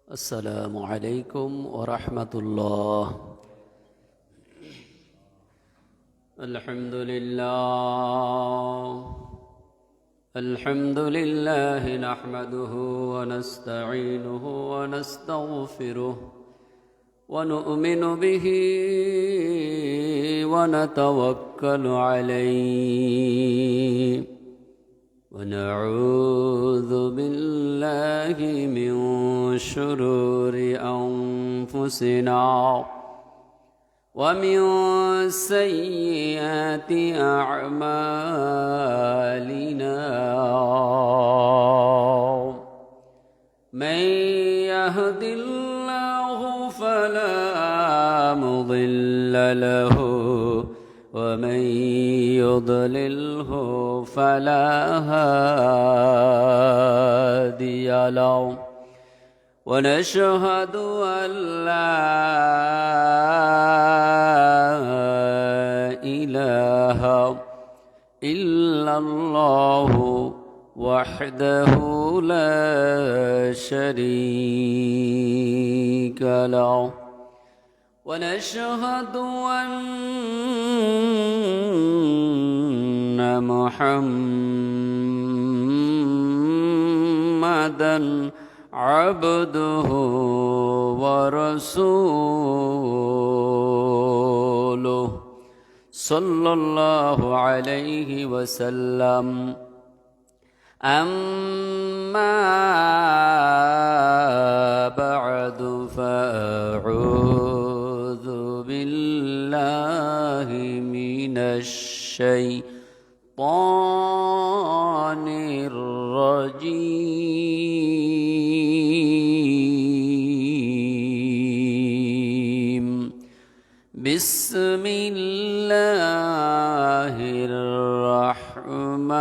السلام عليكم ورحمة الله. الحمد لله نحمده ونستعينه ونستغفره ونؤمن به ونتوكل عليه ونعوذ بالله من شرور أنفسنا ومن سيئات أعمالنا. من يهد الله فلا مضل له ومن يضلله فلا هادي له ونشهد أن لا إله إلا الله وحده لا شريك له ونشهد أن محمدًا عبده ورسوله صلى الله عليه وسلم. أما بعد فأعوذ بالله من الشيطان الرجيم. بسم الله الرحمن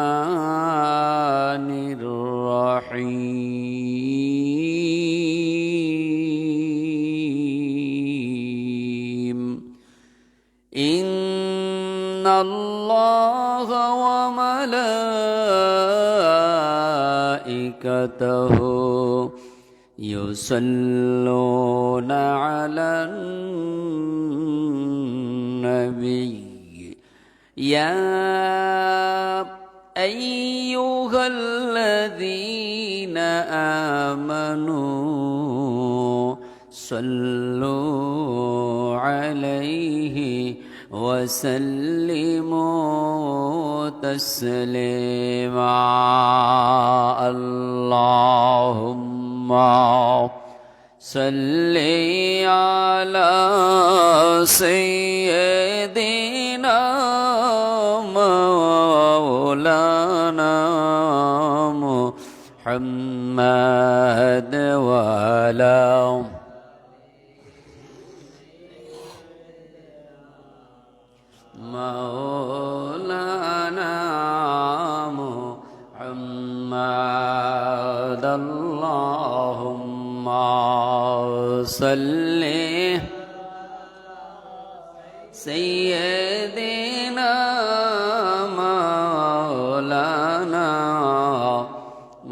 الرحيم. إن الله وملائكته يصلون على النبي يا أيها الذين آمنوا صلوا عليه وسلموا تسليما. اللهم صل على سيدنا مولانا محمد وعلى مولانا محمد. اللهم صل سيدنا مولانا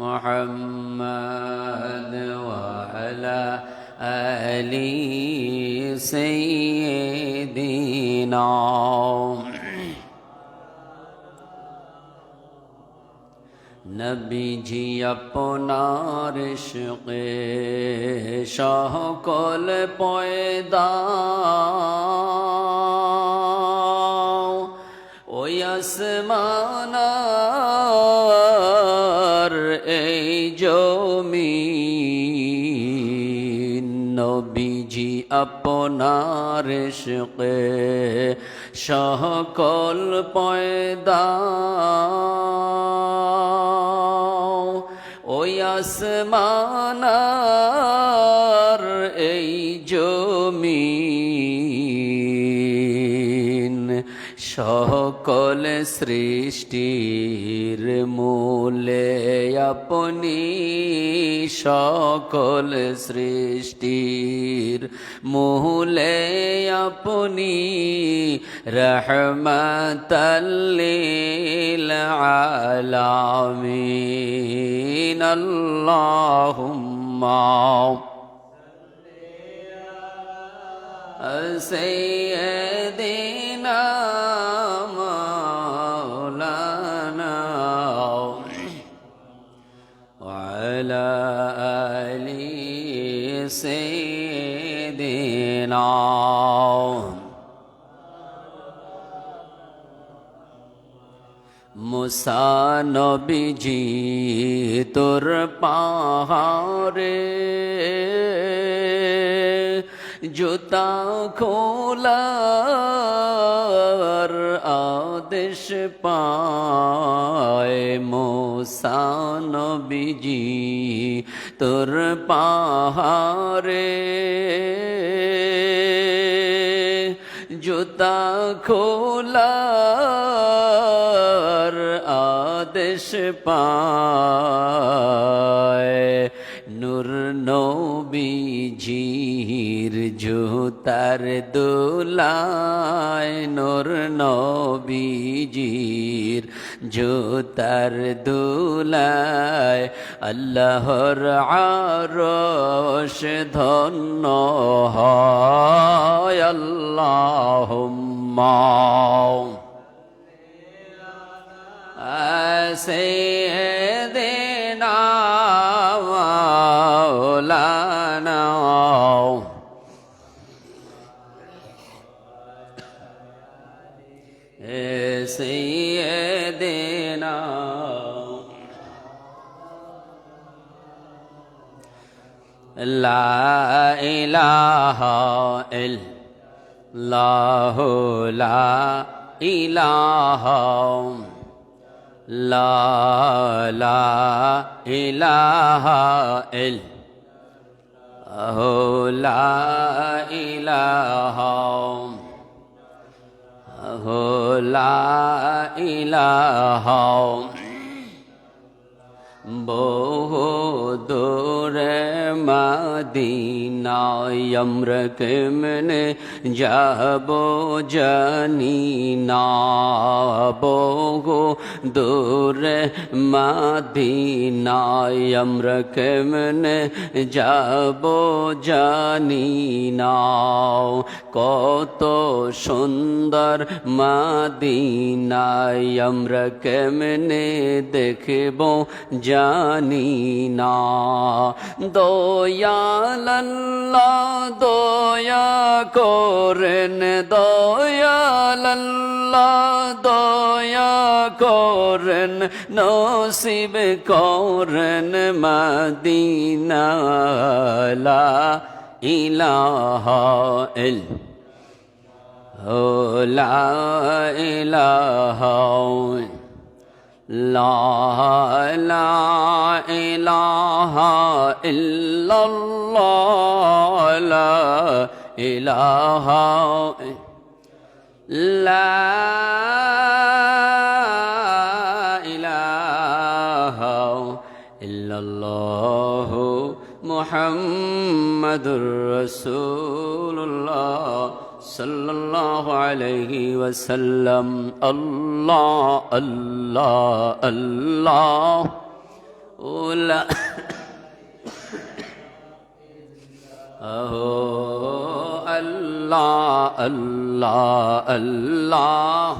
محمد وعلى آل سيدنا. নবীজি আপনার ইশকে সকল পয়দা ওই আসমানার এই জমিন। নবীজি আপনার ইশকে সকল পয়দা ওই আসমানার এই জমিন সকল সৃষ্টির মূলে আপনি, সকল সৃষ্টির মূলে আপনি রহমাতাল লিল আলামিন। আল্লাহুম্মা سيدنا مولانا وعلى آل سيدنا মুসা নবীজি তোর পাহাড়ে জুতা খোলার আদেশ পায় মুসা নবীজি তোর পাহাড়ে জুতা খোলার আদেশ পায় নূর নবীজির জুতার দোলায় নূর নবীজির জুতার দোলায় আল্লাহর আরশ ধন্য হয় আল্লাহুম্মা سيدنا مولانا سيدنا لا إله إلا الله لا إله لا لا إله إلا هو لا إله هو لا إله বহু দূরে মদিনায় আমরা কেমনে যাব জানি না বহু দূরে মদিনায় আমরা কেমনে যাব জানি না কত সুন্দর মদিনায় আমরা কেমনে দেখব জানি না দয়াল আল্লাহ দয়া করেন দয়াল আল্লাহ দয়া করেন নসিব করেন মদিনা লা ইলাহা ইল্লাল্লাহ লা ইলাহা لا لا إله إلا الله لا إله لا إله إلا الله محمد رسول الله صلى الله عليه وسلم الله الله الله لا الله الله الله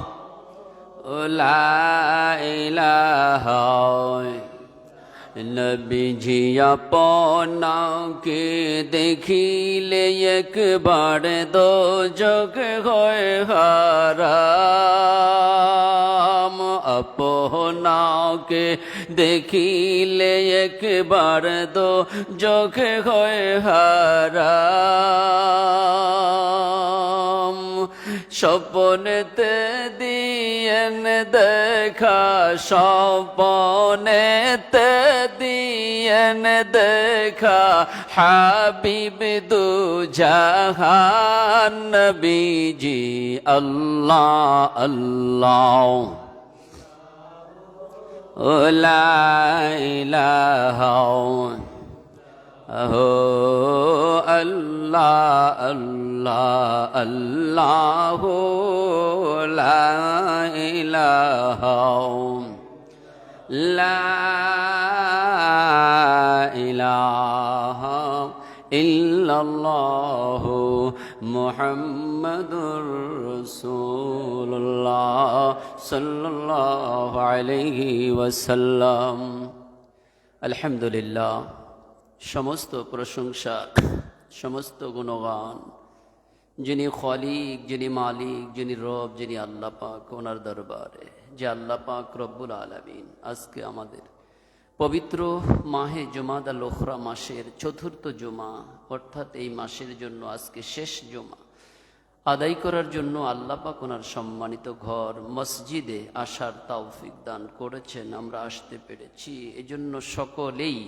لا إله নবীজি আপনাকে দেখিলে একবার দোজখ হয় হারাম আপনাকে দেখিলে একবার দোজখ হয় হারাম স্বপ্নেতে দিয়েন দেখা স্বপ্নেতে দিয়েন দেখা হাবিব দু জাহান নবীজি আল্লাহ আল্লাহ লা ইলাহা আল্লাহ আল্লাহ আল্লাহ লা ইলাহা লা ইলাহা ইল্লাল্লাহ মুহাম্মাদুর রাসূলুল্লাহ সাল্লাল্লাহু আলাইহি ওয়াসাল্লাম। আলহামদুলিল্লাহ, সমস্ত প্রশংসা, সমস্ত গুণগান যিনি খালিক, যিনি মালিক, যিনি রব, যিনি আল্লাহ পাক, ওনার দরবারে। যে আল্লাহ পাক রব্বুল আলামিন আজকে আমাদের পবিত্র মাহে জুমাদাল উখরা মাসের চতুর্থ জুমা, অর্থাৎ এই মাসের জন্য আজকে শেষ জুমা আদায় করার জন্য আল্লাহ পাক ওনার সম্মানিত ঘর মসজিদে আসার তৌফিক দান করেছেন। আমরা আসতে পেরেছি, এজন্য সকলেই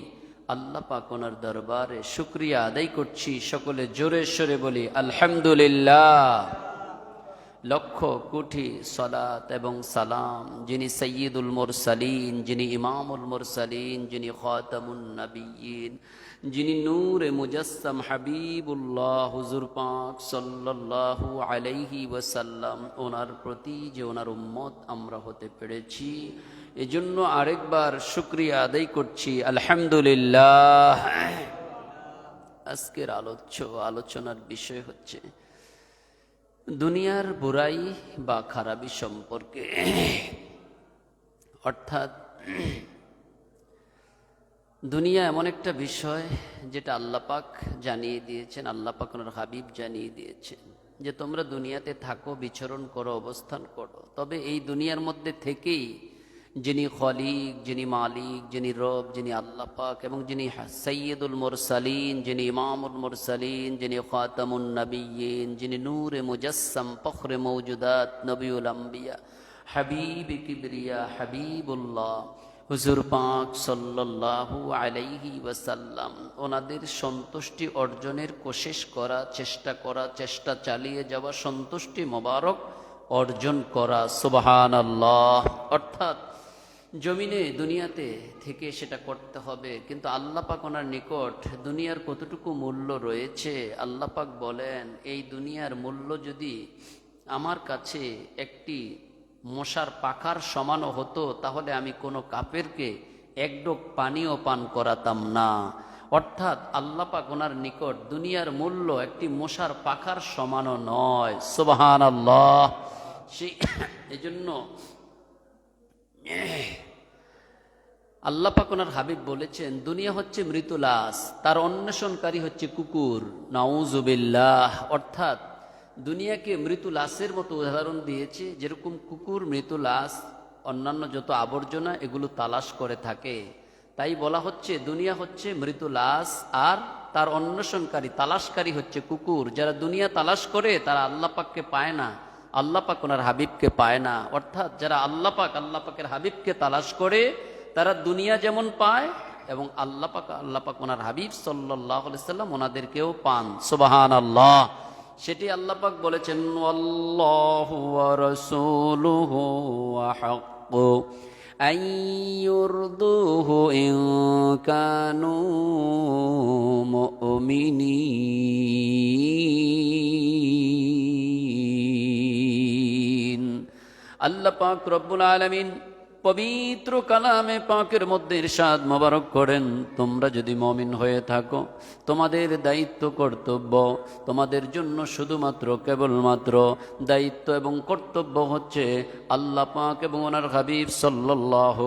আল্লাহ পাক ওনার দরবারে শুকরিয়া আদায় করছি। সকলে জোরে সোরে বলি আলহামদুলিল্লাহ। লক্ষ কোটি সালাত এবং সালাম যিনি সৈয়দুল মুরসালিন, যিনি ইমামুল মুরসালিন, যিনি খাতামুন নবিয়্যিন, যিনি নূরে মুজাসসাম হাবিবুল্লাহ হুজুর পাক সাল্লাল্লাহু আলাইহি ওয়াসাল্লাম, ওনার প্রতি যে ওনার উম্মত আমরা হতে পেরেছি, এজন্য আরেকবার শুকরিয়া আদায় করছি আলহামদুলিল্লাহ। আজকের আলোচনার বিষয় হচ্ছে দুনিয়ার বুরাই বা খারাপি সম্পর্কে। অর্থাৎ দুনিয়া এমন একটা বিষয় যেটা আল্লাহ পাক জানিয়ে দিয়েছেন, আল্লাহ পাক ওনার হাবিব জানিয়ে দিয়েছেন যে তোমরা দুনিয়াতে থাকো, বিচরণ করো, অবস্থান করো, তবে এই দুনিয়ার মধ্যে থেকেই যিনি খালিক, যিনি মালিক, যিনি রব, যিনি আল্লাহ পাক এবং যিনি সৈয়দুল মুরসালিন, যিনি ইমামুল মুরসালিন, যিনি খাতামুন নবিয়্যিন, যিনি নূরে মুজাসসাম, ফখরে মওজুদাত, নবিউল আম্বিয়া, হাবিব কিবরিয়া, হাবিবুল্লাহ হুজুর পাক সাল্লাল্লাহু আলাইহি ওয়াসাল্লাম, ওনাদের সন্তুষ্টি অর্জনের কোশিশ করা, চেষ্টা চালিয়ে যাওয়া, সন্তুষ্টি মোবারক অর্জন করা। সুবহানাল্লাহ। অর্থাৎ জমিনে দুনিয়াতে থেকে সেটা করতে হবে, কিন্তু আল্লাহ পাক ওনার নিকট দুনিয়ার কতটুকু মূল্য রয়েছে, আল্লাহ পাক বলেন এই দুনিয়ার মূল্য যদি আমার কাছে একটি মশার পাখার সমানও হতো, তাহলে আমি কোনো কাফেরকে এক ডোক পানিও পান করাতাম না। অর্থাৎ আল্লাহ পাক ওনার নিকট দুনিয়ার মূল্য একটি মশার পাখার সমানও নয়। সুবহানাল্লাহ। সেই এজন্য আল্লাহ পাক ওনার হাবিব বলেছেন দুনিয়া হচ্ছে মৃত লাশ, তার অন্বেষণকারী হচ্ছে কুকুর। নাউজুবিল্লাহ। অর্থাৎ দুনিয়াকে মৃত লাশের মতো উদাহরণ দিয়েছে, যেরকম কুকুর মৃত লাশ, অন্যান্য যত আবর্জনা এগুলো তালাশ করে থাকে, তাই বলা হচ্ছে দুনিয়া হচ্ছে মৃত লাশ আর তার অন্বেষণকারী, তালাশকারী হচ্ছে কুকুর। যারা দুনিয়া তালাশ করে তারা আল্লাহ পাককে পায় না, আল্লাহ পাক ওনার হাবিবকে পায় না। অর্থাৎ যারা আল্লাহ পাকের হাবিবকে তালাশ করে তারা দুনিয়া যেমন পায় এবং আল্লাহ পাক ওনার হাবিব সাল্লাল্লাহু আলাইহি সাল্লাম ওনাদেরকেও পান। সুবহানাল্লাহ। সেটি আল্লাহ পাক বলেছেন আল্লাহু ওয়া রাসূলুহু আহাক্কু আন ইউরদুহু ইন কানু মুমিনিন। আল্লাহ পাক রব্বুল আলামিন পবিত্র কালামে পাকের মধ্যে ইরশাদ মোবারক করেন, তোমরা যদি মুমিন হয়ে থাকো, তোমাদের দায়িত্ব কর্তব্য, তোমাদের জন্য শুধুমাত্র কেবলমাত্র দায়িত্ব এবং কর্তব্য হচ্ছে আল্লাহ পাক এবং ওনার হাবিব সাল্লাল্লাহু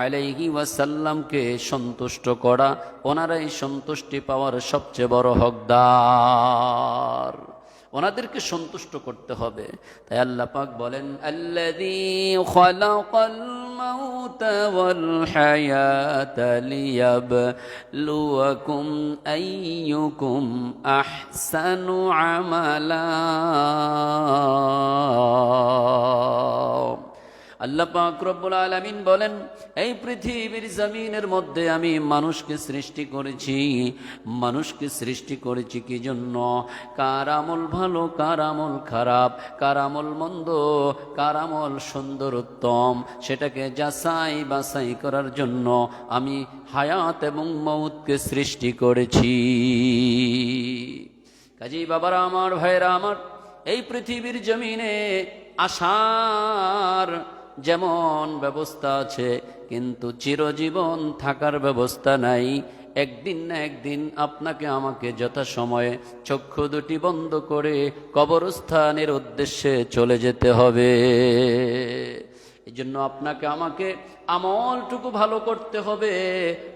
আলাইহি ওয়াসাল্লামকে সন্তুষ্ট করা। ওনারাই সন্তুষ্টি পাওয়ার সবচেয়ে বড় হকদার, ওনাদেরকে সন্তুষ্ট করতে হবে। তাই আল্লাহ পাক বলেন আল্লাযী খালাকাল মাউতা ওয়াল হায়াতা লিয়াবলুয়াকুম আইয়ুকুম আহসানু আমালা। আল্লাহ পাক রব্বুল আলামিন বলেন এই পৃথিবীর জমিনের মধ্যে আমি মানুষকে সৃষ্টি করেছি। মানুষকে সৃষ্টি করেছি কি জন্য? কার আমল ভালো, কার আমল খারাপ, কার আমল মন্দ, কার আমল সুন্দর উত্তম, সেটাকে যাচাই বাছাই করার জন্য আমি হায়াত এবং মউতকে সৃষ্টি করেছি। কাজেই বাবারা আমার, ভাইরা আমার, এই পৃথিবীর জমিনে আসার যেমন ব্যবস্থা আছে, কিন্তু চিরজীবন থাকার ব্যবস্থা নাই। একদিন না একদিন আপনাকে আমাকে যথাসময়ে চক্ষু দুটি বন্ধ করে কবরস্থানের উদ্দেশ্যে চলে যেতে হবে। এই জন্য আপনাকে আমাকে আমলটুকু ভালো করতে হবে,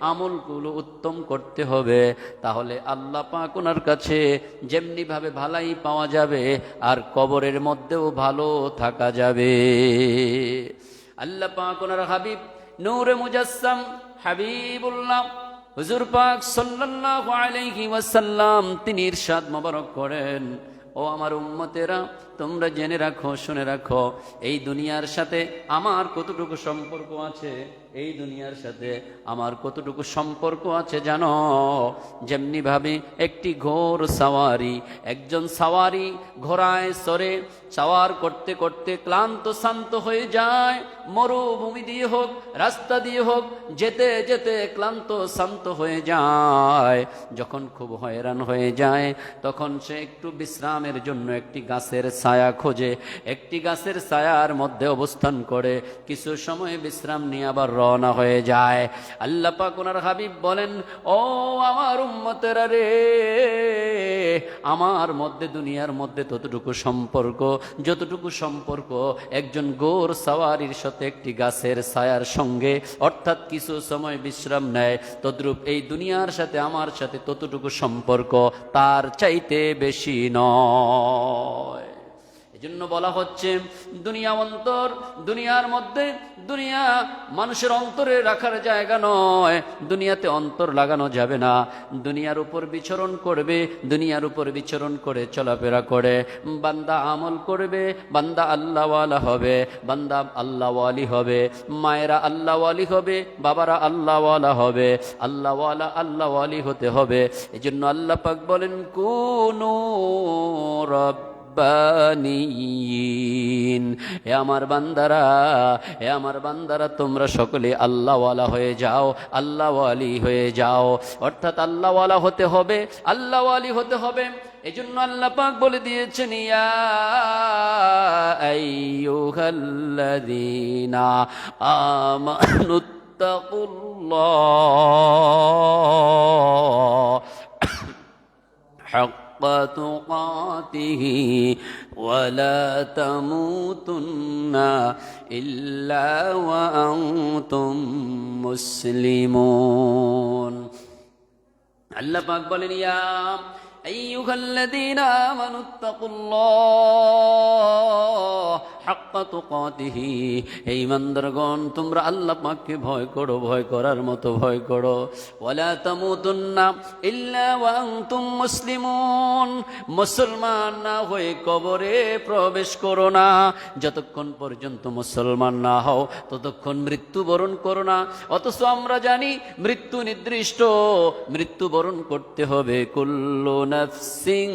আমলগুলো উত্তম করতে হবে। তাহলে আল্লাহ পাক ওনার কাছে যেমনিভাবে ভালাই পাওয়া যাবে আর কবরের মধ্যেও ভালো থাকা যাবে। আল্লাহ পাক ওনার হাবিব নূরে মুজাসসাম হাবিবুল্লাহ হুজুর পাক সাল্লাল্লাহু আলাইহি ওয়াসাল্লাম তিনি ইরশাদ মোবারক করেন, ও আমার উম্মতেরা, তোমরা জেনে রাখো, শুনে রাখো, এই দুনিয়ার সাথে আমার কতটুকু সম্পর্ক আছে, এই দুনিয়ার সাথে আমার কতটুকু সম্পর্ক আছে জানো? যেমনি ভাবে একটি ঘোড় সাওয়ারি, একজন সাওয়ারি ঘোড়ায় চড়ে সাওয়ার করতে করতে ক্লান্ত শান্ত হয়ে যায়, মরুভূমি দিয়ে হোক রাস্তা দিয়ে হোক যেতে যেতে ক্লান্ত শান্ত হয়ে যায়, যখন খুব হয়রান হয়ে যায় তখন সে একটু বিশ্রামের জন্য একটি গাছের ছায়া খোঁজে, একটি গাছের ছায়ার মধ্যে অবস্থান করে কিছু সময় বিশ্রাম নিয়ে আবার রওনা হয়ে যায়। আল্লাহ পাক ওনার হাবিব বলেন, ও আমার উম্মতেরা রে, আমার মধ্যে দুনিয়ার মধ্যে ততটুকু সম্পর্ক যতটুকু সম্পর্ক একজন ঘোড় সাওয়ারির সাথে একটি গাছের ছায়ার সঙ্গে, অর্থাৎ কিছু সময় বিশ্রাম নেয়, তদ্রূপ এই দুনিয়ার সাথে আমার সাথে ততটুকু সম্পর্ক, তার চাইতে বেশি নয়। এজন্য বলা হচ্ছে দুনিয়া অন্তর, দুনিয়ার মধ্যে, দুনিয়া মানুষের অন্তরে রাখার জায়গা নয়, দুনিয়াতে অন্তর লাগানো যাবে না। দুনিয়ার উপর বিচরণ করবে, দুনিয়ার উপর বিচরণ করে চলাফেরা করে বান্দা আমল করবে, বান্দা আল্লাহওয়ালা হবে, বান্দা আল্লাহওয়ালি হবে, মায়েরা আল্লাহওয়ালি হবে, বাবারা আল্লাহওয়ালা হবে, আল্লাহওয়ালা আল্লাহওয়ালি হতে হবে। এজন্য আল্লাহ পাক বলেন, কুনু রাব্বানিয়িন, হে আমার বান্দারা, হে আমার বান্দারা, তোমরা সকলে আল্লাহওয়ালা হয়ে যাও, আল্লাহওয়ালি হয়ে যাও। অর্থাৎ আল্লাহওয়ালা হতে হবে, আল্লাহওয়ালি হতে হবে। এই জন্য আল্লাহ পাক বলে দিয়েছেন, ইয়া আইয়ুহাল্লাযীনা আমানুত্তাকুল্লাহ حق تقاته ولا تموتن إلا وأنتم مسلمون। আল্লাহ পাক বলেন, ইয়া আইয়ুহাল্লাযীনা আমানুত্তাকুল্লাহ হাক্কা তুকাতিহি, হে ঈমানদারগণ, তোমরা আল্লাহ পাককে ভয় করো, ভয় করার মতো ভয় করো। ওয়ালা তামুতুন্না ইল্লা ওয়া আনতুম মুসলিমুন, মুসলমান না হয়ে কবরে প্রবেশ করো না। যতক্ষণ পর্যন্ত মুসলমান না হও ততক্ষণ মৃত্যুবরণ করো না। অথচ আমরা জানি মৃত্যু নির্দিষ্ট, মৃত্যুবরণ করতে হবে। কুল্লু নাফসিন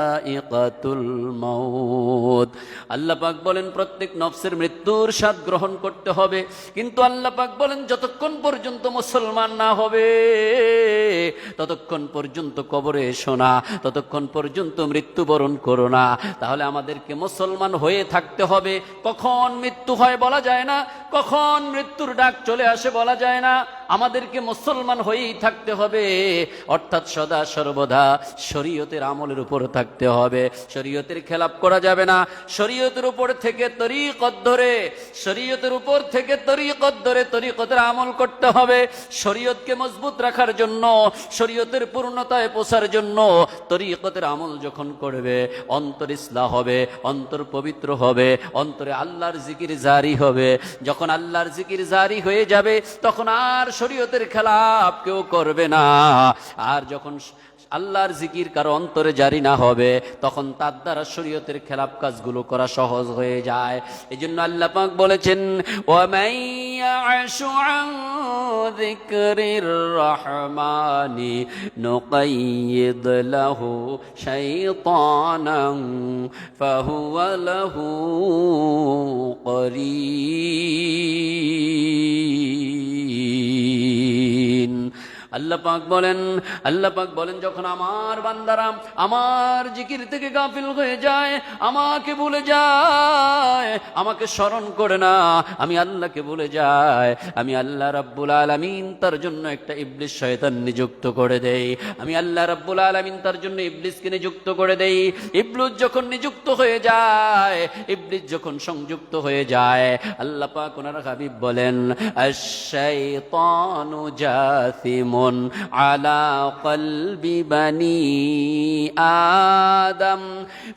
যায়িকাতুল মাউত, আল্লাহ পাক বলেন প্রত্যেক নফসের মৃত্যুর স্বাদ গ্রহণ করতে হবে। কিন্তু আল্লাহ পাক বলেন যতক্ষণ পর্যন্ত মুসলমান না হবে ততক্ষণ পর্যন্ত কবরে এসো না, ততক্ষণ পর্যন্ত মৃত্যুবরণ করো না। তাহলে আমাদেরকে মুসলমান হয়ে থাকতে হবে। কখন মৃত্যু হয় বলা যায় না, কখন মৃত্যুর ডাক চলে আসে বলা যায় না। আমাদেরকে মুসলমান হয়েই থাকতে হবে, অর্থাৎ সদা সর্বদা শরীয়তের আমলের উপর থাকতে হবে। শরীয়তের খেলাপ করা যাবে না। শরীয়তের উপর থেকে তরিকত ধরে, শরীয়তের উপর থেকে তরিকত ধরে তরিকতের আমল করতে হবে। শরীয়তকে মজবুত রাখার জন্য, শরীয়তের পূর্ণতায় পৌঁছার জন্য তরিকতের আমল যখন করবে, অন্তর ইসলাহ হবে, অন্তর পবিত্র হবে, অন্তরে আল্লাহর জিকির জারি হবে। যখন আল্লাহর জিকির জারি হয়ে যাবে তখন আর শরীয়তের খেলাপ কেউ করবে না। আর যখন আল্লাহর জিকির কারো অন্তরে জারি না হবে তখন তার দ্বারা শরীয়তের খেলাপ কাজগুলো করা সহজ হয়ে যায়। এই জন্য আল্লাহ পাক বলেছেন, ওয়া ইয়াশু আন যিকরির রহমানি নুকাইয়িদ লাহু শাইতানান ফাহুয়া লাহু করিন। আল্লাহ পাক বলেন যখন আমার বান্দারা আমার জিকির থেকে গাফিল হয়ে যায়, আমাকে ভুলে যায়, আমাকে স্মরণ করে না, আমি আল্লাহকে ভুলে যায়, আমি আল্লাহ রাব্বুল আলামিন তার জন্য একটা ইবলিস শয়তান নিযুক্ত করে দেই। আমি আল্লাহ রাব্বুল আলামিন তার জন্য ইবলিসকে নিযুক্ত করে দেই। ইবলিস যখন নিযুক্ত হয়ে যায়, ইবলিস যখন সংযুক্ত হয়ে যায়, আল্লাহ পাক ওনার হাবিব বলেন আশ-শাইতানু জাসিমুন আলা কলবি বানি আদম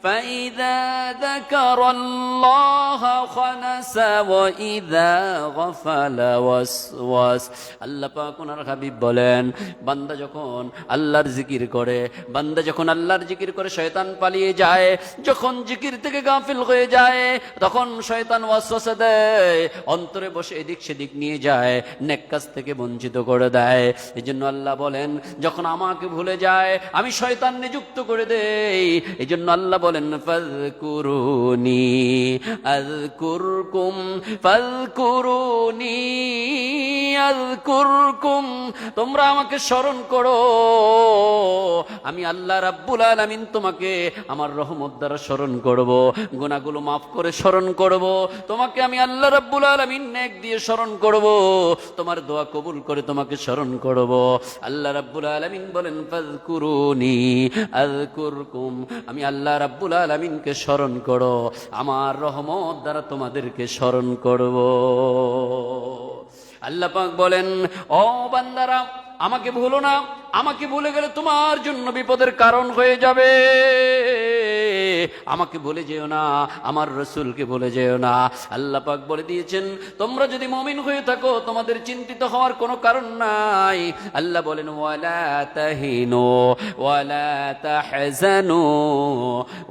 ফাইযা যাকারাল্লাহ খানাসা ওয়া ইযা গাফালা ওয়াসওয়াস। আল্লাহ পাক ওনার হাবিব বলেন বান্দা যখন আল্লাহর জিকির করে, বান্দা যখন আল্লাহর জিকির করে শয়তান পালিয়ে যায়, যখন জিকির থেকে গাফিল হয়ে যায় তখন শয়তান ওয়াসওয়াসা দেয়, অন্তরে বসে এদিক সেদিক নিয়ে যায়, নেক কাজ থেকে বঞ্চিত করে দেয়। এজন্য আল্লাহ বলেন যখন আমাকে ভুলে যায় আমি শয়তান নিযুক্ত করে দেই। এজন্য আল্লাহ বলেন ফাযকুরুনি আযকুরকুম ফাযকুরুনি আযকুরকুম, তোমরা আমাকে স্মরণ করো, আমি আল্লাহ রাব্বুল আলামিন তোমাকে আমার রহমত দ্বারা স্মরণ করব, গুনাহগুলো মাফ করে স্মরণ করব, তোমাকে আমি আল্লাহ রাব্বুল আলামিন নেক দিয়ে স্মরণ করব, তোমার দোয়া কবুল করে তোমাকে স্মরণ করব। আল্লাহ রাব্বুল আলামিন বলেন ফাযকুরুনি আযকুরকুম, আমি আল্লাহ রাব্বুল আলামিনকে স্মরণ করো, আমার রহমত দ্বারা তোমাদেরকে স্মরণ করব। আল্লাহ পাক বলেন ও বান্দারা আমাকে ভুলো না, আমাকে ভুলে গেলে তোমার জন্য বিপদের কারণ হয়ে যাবে। আমাকে ভুলে যেও না, আমার রাসূলকে ভুলে যেও না। আল্লাহ পাক বলে দিয়েছেন তোমরা যদি মুমিন হয়ে থাকো তোমাদের চিন্তিত হওয়ার কোনো কারণ নাই। আল্লাহ বলেন ওয়ালা তাহিনু ওয়ালা তাহজানু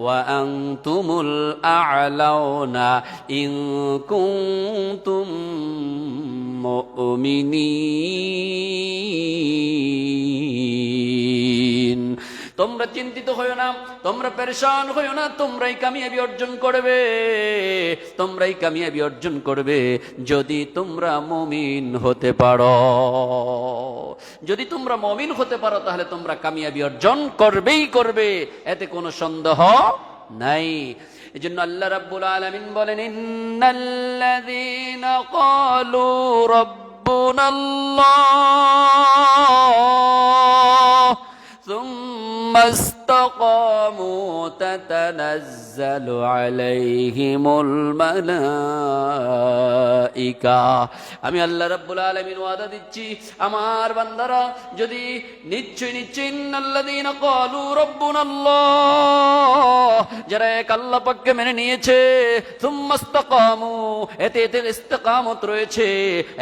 ওয়া আনতুমুল আ'লাউনা ইন কুনতুম মুমিনিন। তোমরা চিন্তিত হইও না, তোমরা পেরেশান হইও না, তোমরাই কামিয়াবি অর্জন করবে, তোমরাই কামিয়াবি অর্জন করবে যদি তোমরা মুমিন হতে পারো। যদি তোমরা মুমিন হতে পারো তাহলে তোমরা কামিয়াবি অর্জন করবেই করবে, এতে কোনো সন্দেহ নাই। এজন্য আল্লাহ রাব্বুল আলামিন বলেন ইন্নাল্লাযীনা ক্বালু রাব্বুনাল্লাহ সুম্মা ইসতাকামু তাতানাজ্জালু আলাইহিমুল মালাইকা। আমি আল্লাহ রাব্বুল আলামিন ওয়াদা দিচ্ছি আমার বান্দারা যদি নিশ্চয় ইন্নাল্লাযীনা ক্বালু রাব্বুনাল্লাহ, যারা এক আল্লাহ পাককে মেনে নিয়েছে, সুম্মা ইসতাকামু, এতে ইস্তিকামত রয়েছে,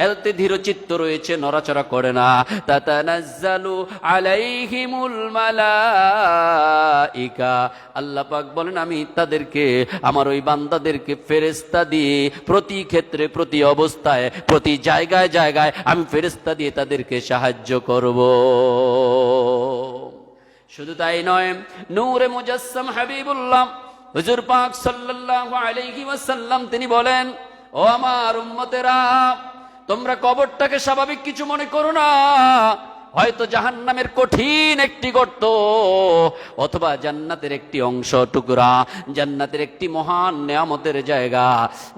এতে ধীরচিত্ত রয়েছে, নড়াচড়া করে না, তাতানাজ্জালু আলাইহিমুল মালাইকা। আল্লাহ পাক বলেন আমি তাদেরকে, আমার ওই বান্দাদেরকে ফেরেশতা দিয়ে প্রতি ক্ষেত্রে, প্রতি অবস্থায়, প্রতি জায়গায় জায়গায় আমি ফেরেশতা দিয়ে তাদেরকে সাহায্য করব। শুধু তাই নয়, নূরে মুজাসসাম হাবিবুল্লাহ হুজুর পাক সাল্লাল্লাহু আলাইহি ওয়াসাল্লাম তিনি বলেন ও আমার উম্মতেরা তোমরা কবরটাকে স্বাভাবিক কিছু মনে করো না। হয়তো জাহান্নামের কঠিন একটি গর্ত অথবা জান্নাতের একটি অংশ, টুকরা, জান্নাতের একটি মহান নেয়ামতের জায়গা।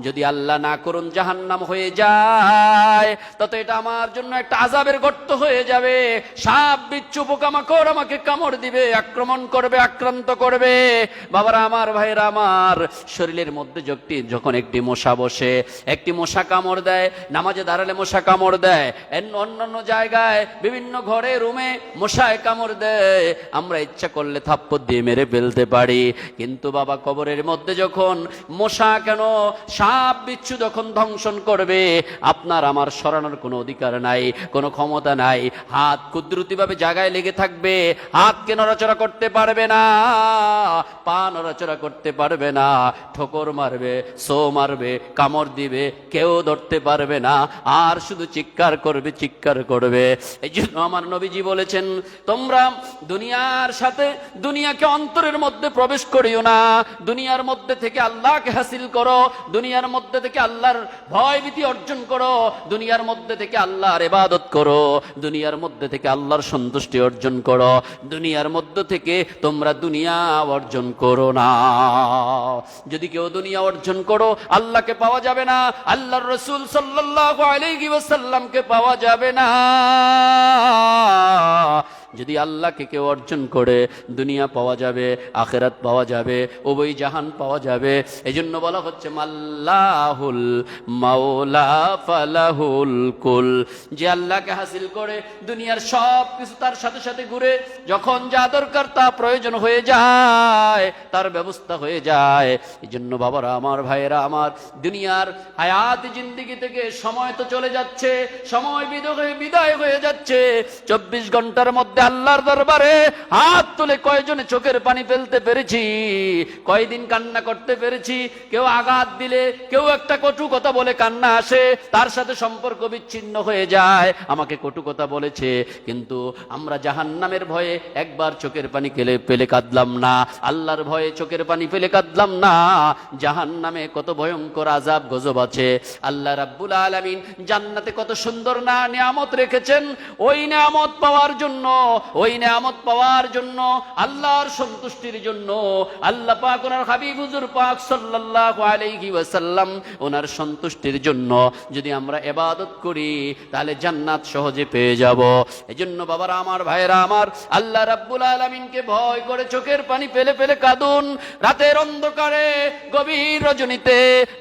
যদি আল্লাহ না করুন জাহান্নাম হয়ে যায় তত এটা আমার জন্য একটা আযাবের গর্ত হয়ে যাবে। সাপ বিচ্ছু পোকামাকড় আমাকে কামড় দিবে, আক্রমণ করবে, আক্রান্ত করবে। বাবারা আমার, ভাইরা আমার, শরীরের মধ্যে যখন একটি মশা বসে, একটি মশা কামড় দেয়, নামাজে দাঁড়ালে মশা কামড় দেয়, অন্যান্য জায়গায় বিভিন্ন ঘরে রুমে মশায় কামড় দেয়, আমরা ইচ্ছা করলে থাপ্পড় দিয়ে মেরে ফেলতে পারি। কিন্তু বাবা কবরের মধ্যে যখন মশা কেন সাপ বিচ্ছু যখন দংশন করবে, আপনার আমার সরানোর কোনো অধিকার নাই, কোনো ক্ষমতা নাই। হাত কুদরতিভাবে জায়গায় লেগে থাকবে, হাতকে নড়াচড়া করতে পারবে না, পা নড়াচড়া করতে পারবে না, ঠোকর মারবে, সো মারবে, কামড় দিবে, কেউ ধরতে পারবে না, আর শুধু চিৎকার করবে, চিৎকার করবে। এই জন্য আমার নবীজি বলেছেন, তোমরা দুনিয়ার সাথে দুনিয়াকে অন্তরের মধ্যে প্রবেশ করিও না, দুনিয়ার মধ্যে থেকে আল্লাহকে হাসিল করো, দুনিয়ার মধ্যে থেকে আল্লাহর ভয় ভীতি অর্জন করো, দুনিয়ার মধ্যে থেকে আল্লাহর ইবাদত করো, দুনিয়ার মধ্যে থেকে আল্লাহর সন্তুষ্টি অর্জন করো, দুনিয়ার মধ্যে থেকে তোমরা দুনিয়া অর্জন করো না। যদি কেউ দুনিয়া অর্জন করো, আল্লাহকে পাওয়া যাবে না, আল্লাহর রাসূল সাল্লাল্লাহু আলাইহি ওয়াসাল্লামকে পাওয়া যাবে না। যদি আল্লাহকে কেউ অর্জন করে, দুনিয়া পাওয়া যাবে, আখিরাত পাওয়া যাবে, উভয় জাহান পাওয়া যাবে। এজন্য বলা হচ্ছে মাল্লাহুল মাওলা ফালাহুল কুল, যে আল্লাহকে হাসিল করে দুনিয়ার সব কিছু তার সাথে সাথে ঘুরে, যখন যা দরকার তা প্রয়োজন হয়ে যায়, তার ব্যবস্থা হয়ে যায়। এজন্য বাবারা আমার, ভাইয়েরা আমার, দুনিয়ার হায়াত জিন্দেগি থেকে সময় তো চলে যাচ্ছে, সময় বিদায় হয়ে যাচ্ছে। 24 ঘন্টার মধ্যে আল্লাহর দরবারে হাত তুলে কয়জনে চোখের পানি ফেলতে পেরেছি, কয়দিন কান্না করতে পেরেছি। কেউ আঘাত দিলে, কেউ একটা কটু কথা বলে কান্না আসে, তার সাথে সম্পর্ক বিচ্ছিন্ন হয়ে যায়। আমাকে কটু কথা বলেছে, কিন্তু আমরা জাহান্নামের ভয়ে একবার চোখের পানি ফেলে কাঁদলাম না, আল্লাহর ভয়ে চোখের পানি ফেলে কাঁদলাম না। জাহান্নামে কত ভয়ঙ্কর আযাব গজব আছে। আল্লাহ রাব্বুল আলামিন জান্নাতে কত সুন্দর না নিয়ামত রেখেছেন। ওই নিয়ামত পাওয়ার জন্য, ওই নিয়ামত পাওয়ার জন্য, আল্লাহর সন্তুষ্টির জন্য, আল্লাহ পাক ওনার হাবিব হুজুর পাক সাল্লাল্লাহু আলাইহি ওয়াসাল্লাম ওনার সন্তুষ্টির জন্য যদি আমরা ইবাদত করি, তাহলে জান্নাত সহজে পেয়ে যাব। এজন্য বাবারা আমার, ভাইয়েরা আমার, আল্লাহ রাব্বুল আলামিনকে ভয় করে চোখের পানি ফেলে ফেলে কাঁদুন। রাতের অন্ধকারে, গভীর রজনীতে,